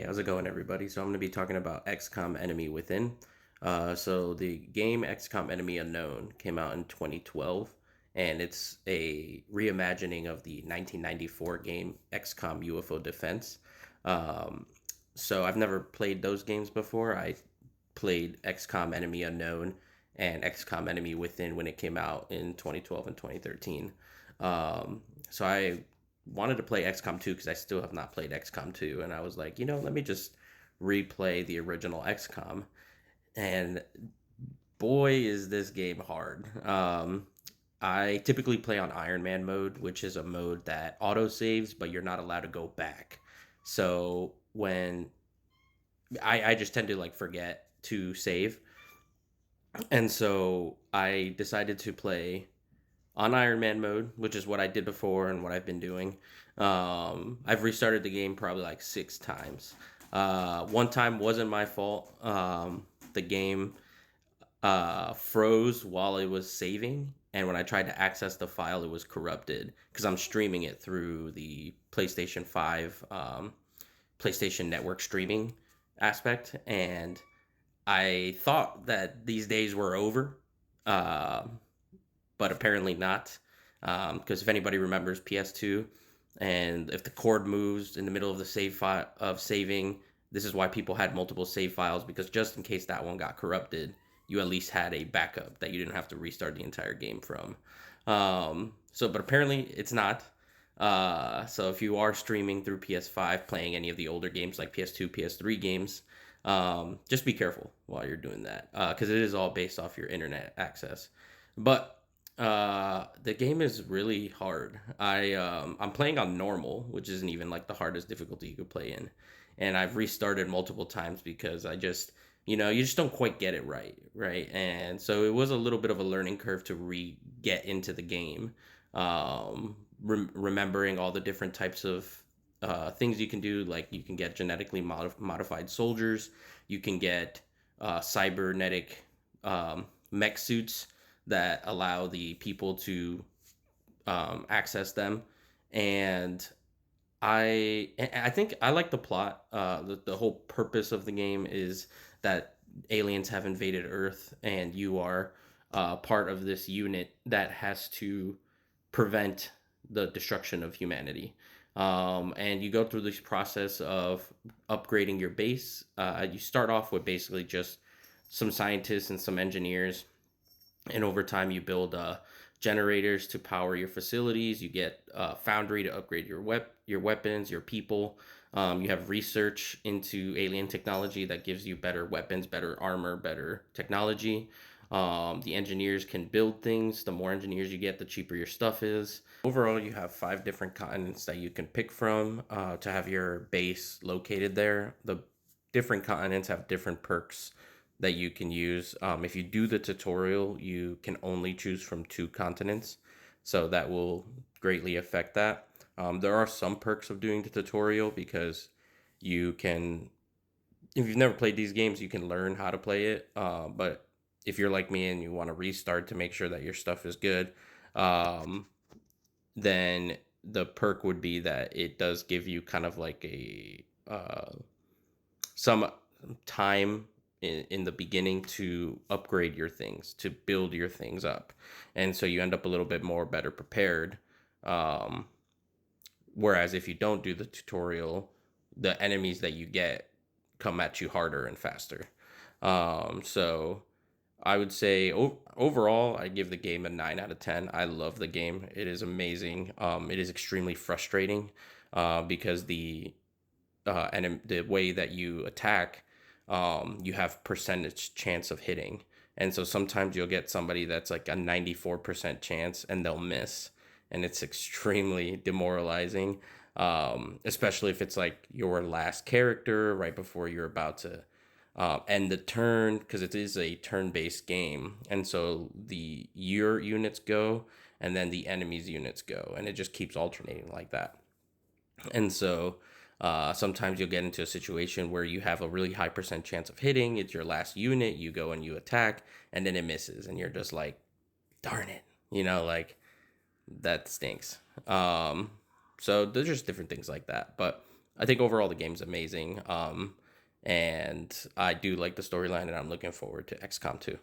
Hey, how's it going, everybody? So I'm going to be talking about XCOM Enemy Within. So the game XCOM Enemy Unknown came out in 2012, and it's a reimagining of the 1994 game XCOM UFO Defense. Um, so I've never played those games before. I played XCOM Enemy Unknown and XCOM Enemy Within when it came out in 2012 and 2013. So I wanted to play XCOM 2 because I still have not played XCOM 2, and I was like, let me just replay the original XCOM. And boy, is this game hard. I typically play on Iron Man mode, which is a mode that auto saves, but you're not allowed to go back. So when I just tend to like forget to save, and so I decided to play on Iron Man mode, which is what I did before and what I've been doing. I've restarted the game probably like 6 times. One time wasn't my fault. The game froze while it was saving, and when I tried to access the file, it was corrupted because I'm streaming it through the PlayStation 5, PlayStation Network streaming aspect, and I thought that these days were over. Uh, but apparently not. Because if anybody remembers PS2, and if the cord moves in the middle of the save file of saving, this is why people had multiple save files, because just in case that one got corrupted, you at least had a backup that you didn't have to restart the entire game from. But apparently it's not. So if you are streaming through PS5, playing any of the older games like PS2, PS3 games, just be careful while you're doing that, because it is all based off your internet access. But the game is really hard. I'm playing on normal, which isn't even like the hardest difficulty you could play in, and I've restarted multiple times because you just don't quite get it right, right? And so it was a little bit of a learning curve to get into the game, remembering all the different types of things you can do. Like you can get genetically modified soldiers, you can get cybernetic mech suits that allow the people to access them. And I think I like the plot. The whole purpose of the game is that aliens have invaded Earth, and you are part of this unit that has to prevent the destruction of humanity. And you go through this process of upgrading your base. You start off with basically just some scientists and some engineers, and over time you build generators to power your facilities. You get foundry to upgrade your weapons, your people. You have research into alien technology that gives you better weapons, better armor, better technology. The engineers can build things. The more engineers you get, the cheaper your stuff is. Overall, you have 5 different continents that you can pick from to have your base located there. The different continents have different perks that you can use. If you do the tutorial, you can only choose from 2 continents, so that will greatly affect that. There are some perks of doing the tutorial because you can, if you've never played these games, you can learn how to play it. But if you're like me and you want to restart to make sure that your stuff is good, um, then the perk would be that it does give you kind of like some time in the beginning to upgrade your things, to build your things up. And so you end up a little bit more better prepared. Um, Whereas if you don't do the tutorial, the enemies that you get come at you harder and faster. So I would say overall, I give the game a 9 out of 10. I love the game. It is amazing. It is extremely frustrating because the way that you attack, you have percentage chance of hitting. And so sometimes you'll get somebody that's like a 94% chance and they'll miss. And it's extremely demoralizing, especially if it's like your last character right before you're about to end the turn, because it is a turn-based game. And so your units go and then the enemy's units go. And it just keeps alternating like that. And so sometimes you'll get into a situation where you have a really high percent chance of hitting. It's your last unit. You go and you attack, and then it misses, and you're just like, darn it, like that stinks. So there's just different things like that. But I think overall the game's amazing. And I do like the storyline, and I'm looking forward to XCOM 2.